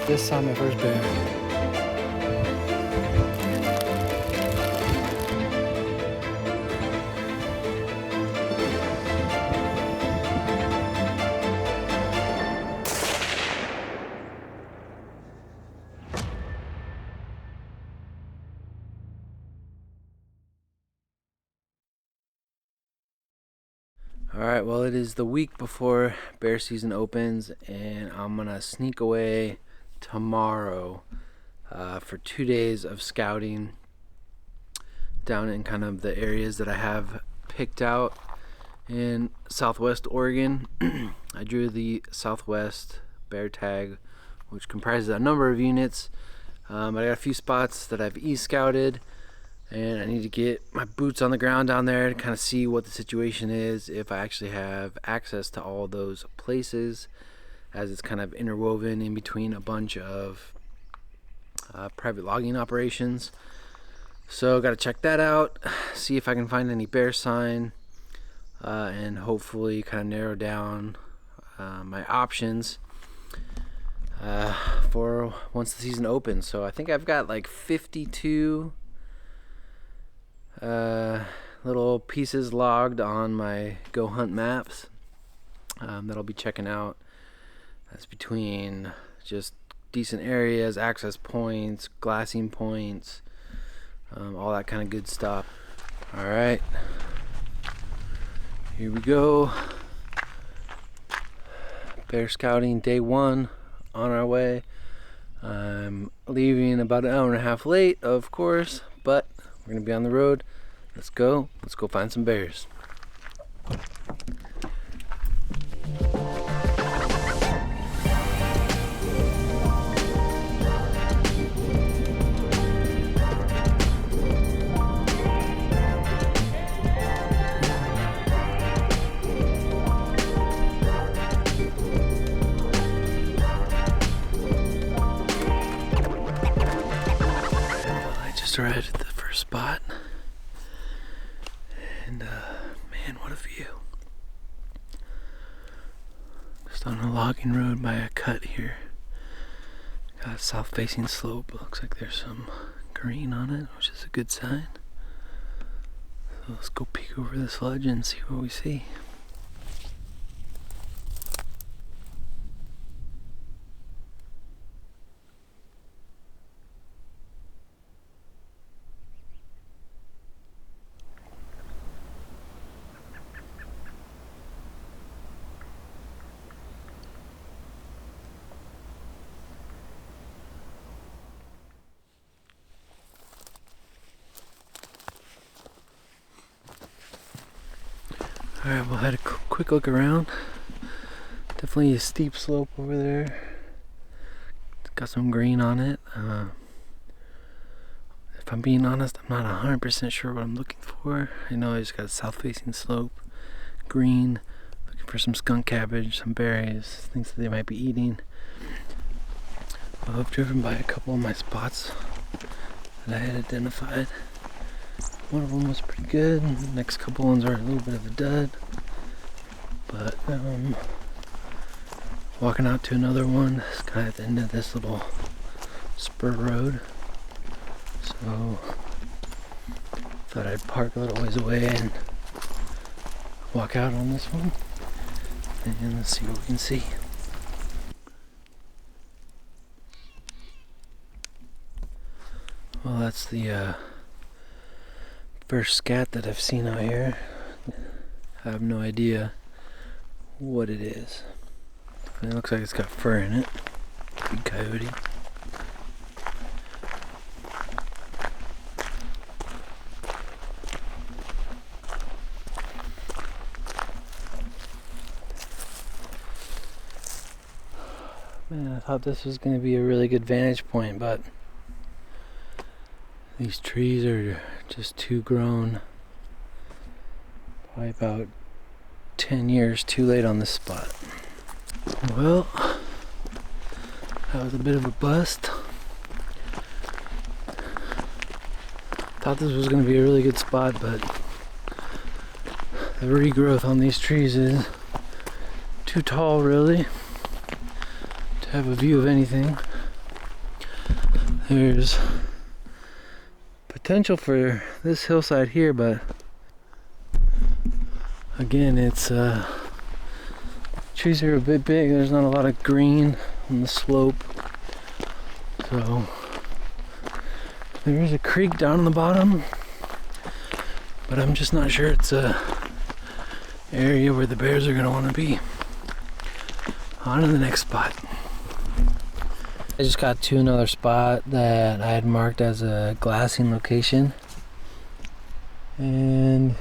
Just saw my first bear. Alright, well, it is the week before bear season opens, and I'm gonna sneak away tomorrow for 2 days of scouting down in kind of the areas that I have picked out in Southwest Oregon. I drew the Southwest bear tag, which comprises a number of units. I got a few spots that I've e-scouted, and I need to get my boots on the ground down there to kind of see what the situation is, if I actually have access to all those places, as it's kind of interwoven in between a bunch of private logging operations. So got to check that out, see if I can find any bear sign, and hopefully kind of narrow down my options for once the season opens. So I think I've got like 52 little pieces logged on my Go Hunt maps that I'll be checking out. That's between just decent areas, access points, glassing points, all that kind of good stuff. All right, here we go. Bear scouting day 1 on our way. I'm leaving about an hour and a half late, of course, but we're gonna be on the road. Let's go find some bears. I just arrived at the first spot. And man, what a view. Just on a logging road by a cut here. Got a south facing slope. Looks like there's some green on it, which is a good sign. So let's go peek over this ledge and see what we see. Alright, we'll had a quick look around. Definitely a steep slope over there. It's got some green on it. If I'm being honest, I'm not 100% sure what I'm looking for. I know I just got a south facing slope, green, looking for some skunk cabbage, some berries, things that they might be eating. Well, I've driven by a couple of my spots that I had identified. One of them was pretty good, and the next couple ones are a little bit of a dud. But walking out to another one, it's kind of at the end of this little spur road. So thought I'd park a little ways away and walk out on this one, and let's see what we can see. Well, that's the first scat that I've seen out here. I have no idea what it is. It looks like it's got fur in it. Big coyote. Man, I thought this was going to be a really good vantage point, but these trees are just too grown. Probably about 10 years too late on this spot. Well, that was a bit of a bust. Thought this was going to be a really good spot, but the regrowth on these trees is too tall, really, to have a view of anything. There's potential for this hillside here, but again, it's trees are a bit big. There's not a lot of green on the slope, so there is a creek down on the bottom, but I'm just not sure it's a area where the bears are gonna want to be. On to the next spot. I just got to another spot that I had marked as a glassing location, and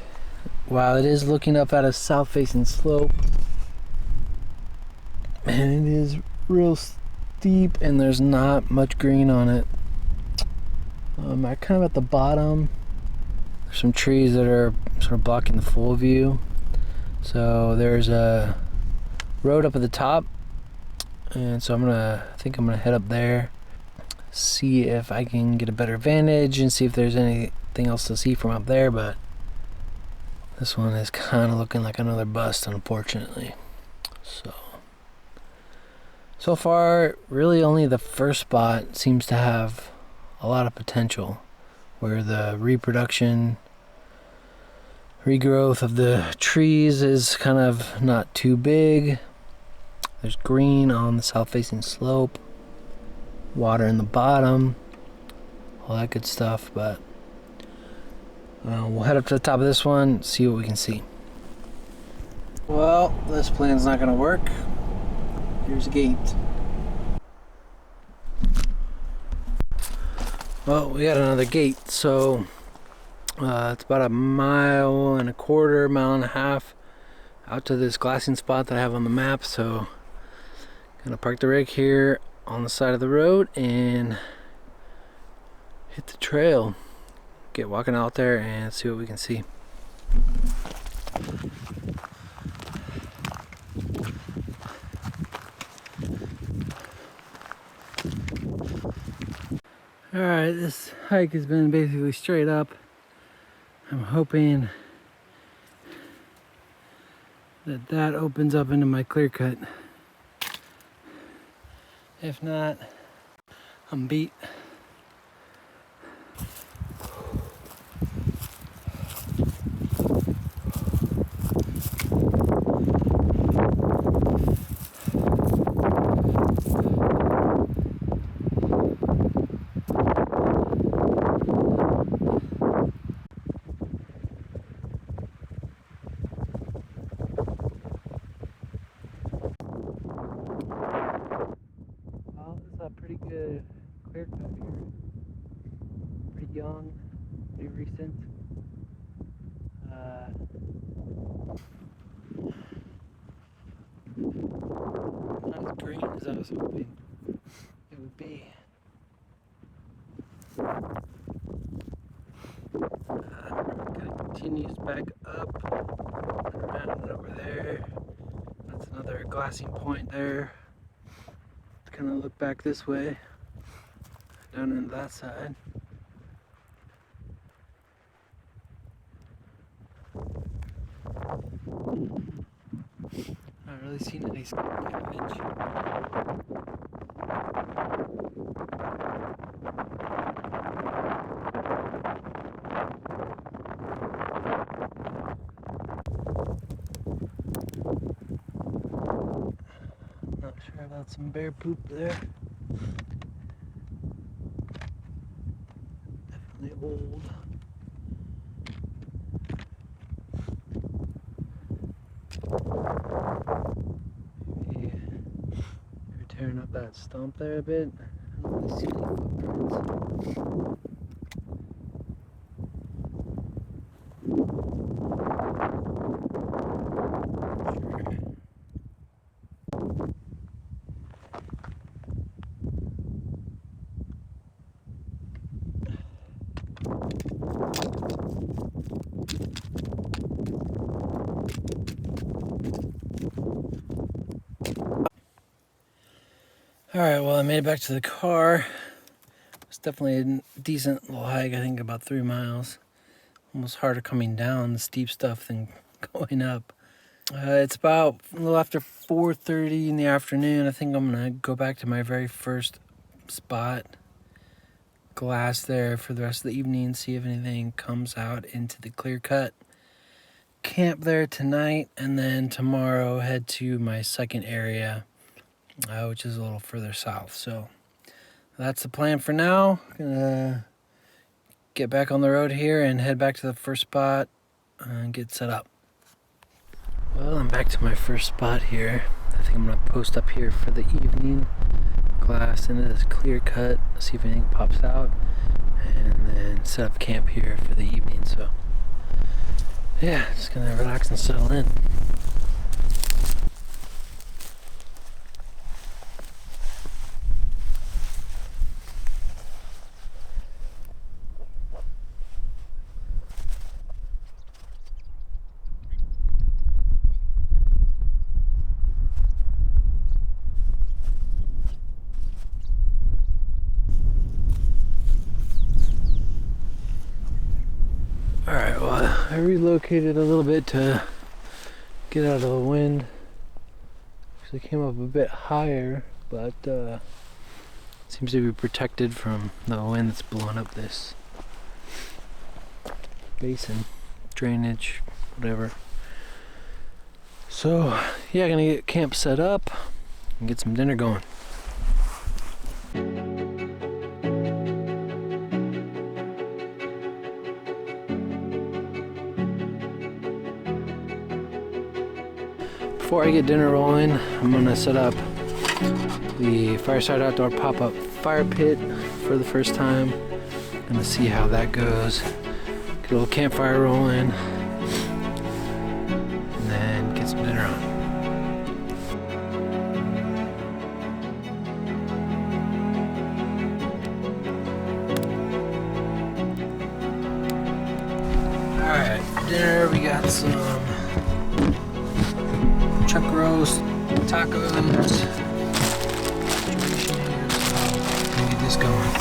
while it is looking up at a south-facing slope, and it is real steep and there's not much green on it, I kind of at the bottom, there's some trees that are sort of blocking the full view. So there's a road up at the top, and so I think I'm gonna head up there, see if I can get a better vantage and see if there's anything else to see from up there. But this one is kind of looking like another bust, unfortunately. So far, really only the first spot seems to have a lot of potential, where the regrowth of the trees is kind of not too big. There's green on the south-facing slope, water in the bottom, all that good stuff. But we'll head up to the top of this one, see what we can see. Well, this plan's not gonna work. Here's a gate. Well, we got another gate, so it's about a mile and a quarter, mile and a half out to this glassing spot that I have on the map. So gonna park the rig here on the side of the road and hit the trail, get walking out there and see what we can see. Alright, this hike has been basically straight up. I'm hoping that opens up into my clear cut. If not, I'm beat. Pretty good clear cut here. Pretty young, pretty recent. Not as green as I was hoping it would be. Continues back up and around over there. That's another glassing point there. Kind of look back this way, down on that side. Not really seen any scavenge. Not sure about some bear poop there. Definitely old. Maybe you're tearing up that stump there a bit. I don't really see any footprints. Alright, well I made it back to the car. It's definitely a decent little hike, I think about 3 miles. Almost harder coming down the steep stuff than going up. It's about a little after 4:30 in the afternoon. I think I'm gonna go back to my very first spot. glass there for the rest of the evening, see if anything comes out into the clear cut. Camp there tonight, and then tomorrow head to my second area, which is a little further south. So that's the plan for now. Gonna get back on the road here and head back to the first spot and get set up. Well, I'm back to my first spot here. I think I'm gonna post up here for the evening. Glass into this clear cut, see if anything pops out, and then set up camp here for the evening. So yeah, just gonna relax and settle in. Alright, well, I relocated a little bit to get out of the wind. Actually came up a bit higher, but seems to be protected from the wind that's blowing up this basin, drainage, whatever. So yeah, gonna get camp set up and get some dinner going. Before I get dinner rolling, I'm gonna set up the Fireside Outdoor pop-up fire pit for the first time. Gonna see how that goes. Get a little campfire rolling, and then get some dinner on. Alright, for dinner we got some chuck roast, tacos. Gonna get this going.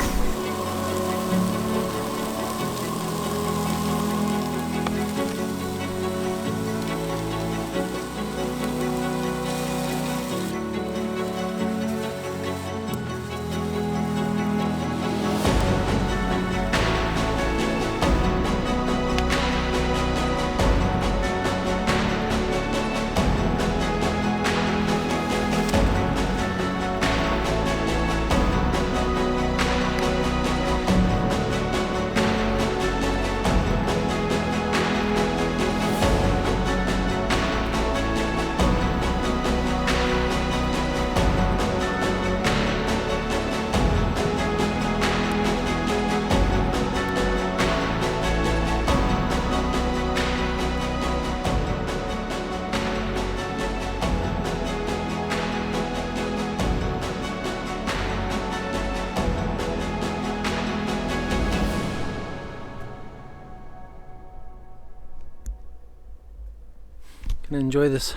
Gonna enjoy this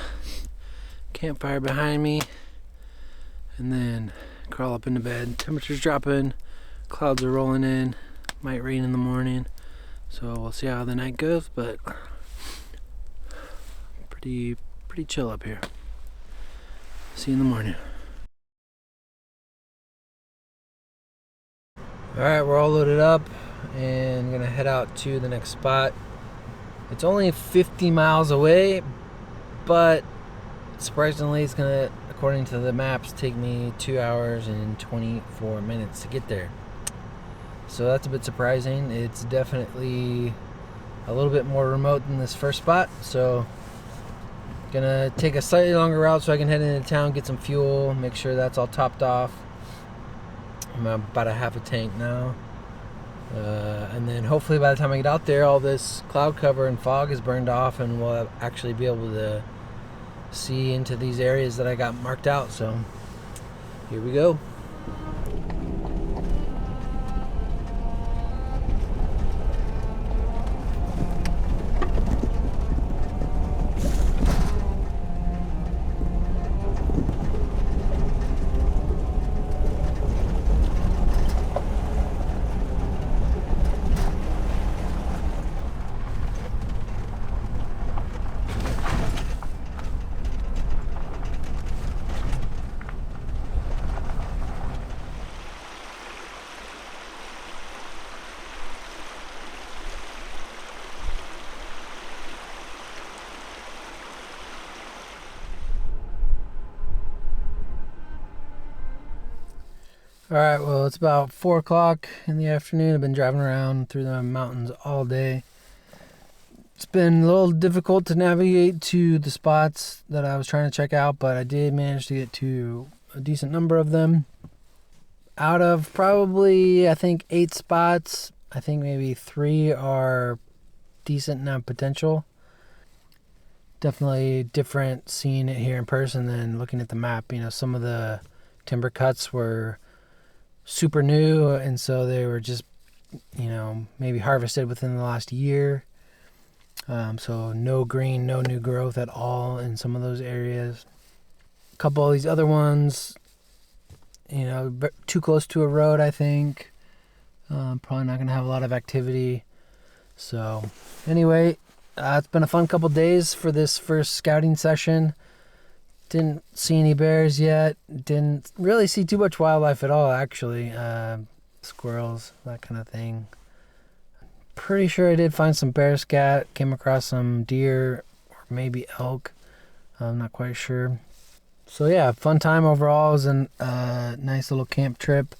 campfire behind me and then crawl up into bed. Temperature's dropping, clouds are rolling in, might rain in the morning, so we'll see how the night goes, but pretty chill up here. See you in the morning. Alright, we're all loaded up and gonna head out to the next spot. It's only 50 miles away, but surprisingly it's gonna, according to the maps, take me 2 hours and 24 minutes to get there. So that's a bit surprising. It's definitely a little bit more remote than this first spot, so gonna take a slightly longer route so I can head into town, get some fuel, make sure that's all topped off. I'm about a half a tank now, and then hopefully by the time I get out there, all this cloud cover and fog is burned off and we'll actually be able to see into these areas that I got marked out. So here we go. All right, well, it's about 4 o'clock in the afternoon. I've been driving around through the mountains all day. It's been a little difficult to navigate to the spots that I was trying to check out, but I did manage to get to a decent number of them. Out of probably, I think, 8 spots, I think maybe 3 are decent enough potential. Definitely different seeing it here in person than looking at the map. You know, some of the timber cuts were super new, and so they were just, you know, maybe harvested within the last year. So no green, no new growth at all in some of those areas. A couple of these other ones, you know, too close to a road, I think. Probably not going to have a lot of activity. So anyway, it's been a fun couple days for this first scouting session. Didn't see any bears yet. Didn't really see too much wildlife at all, actually. Squirrels, that kind of thing. Pretty sure I did find some bear scat. Came across some deer or maybe elk. I'm not quite sure. So yeah, fun time overall. It was a nice little camp trip,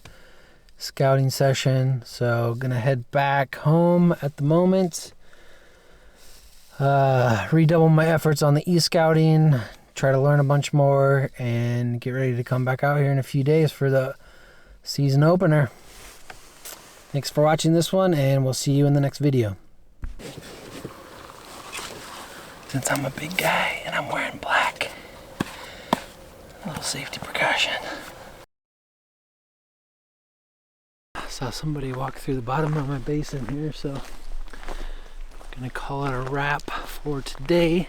scouting session. So gonna head back home at the moment. Redouble my efforts on the e-scouting. Try to learn a bunch more and get ready to come back out here in a few days for the season opener. Thanks for watching this one, and we'll see you in the next video. Since I'm a big guy and I'm wearing black, a little safety precaution. I saw somebody walk through the bottom of my basin here, so I'm gonna call it a wrap for today.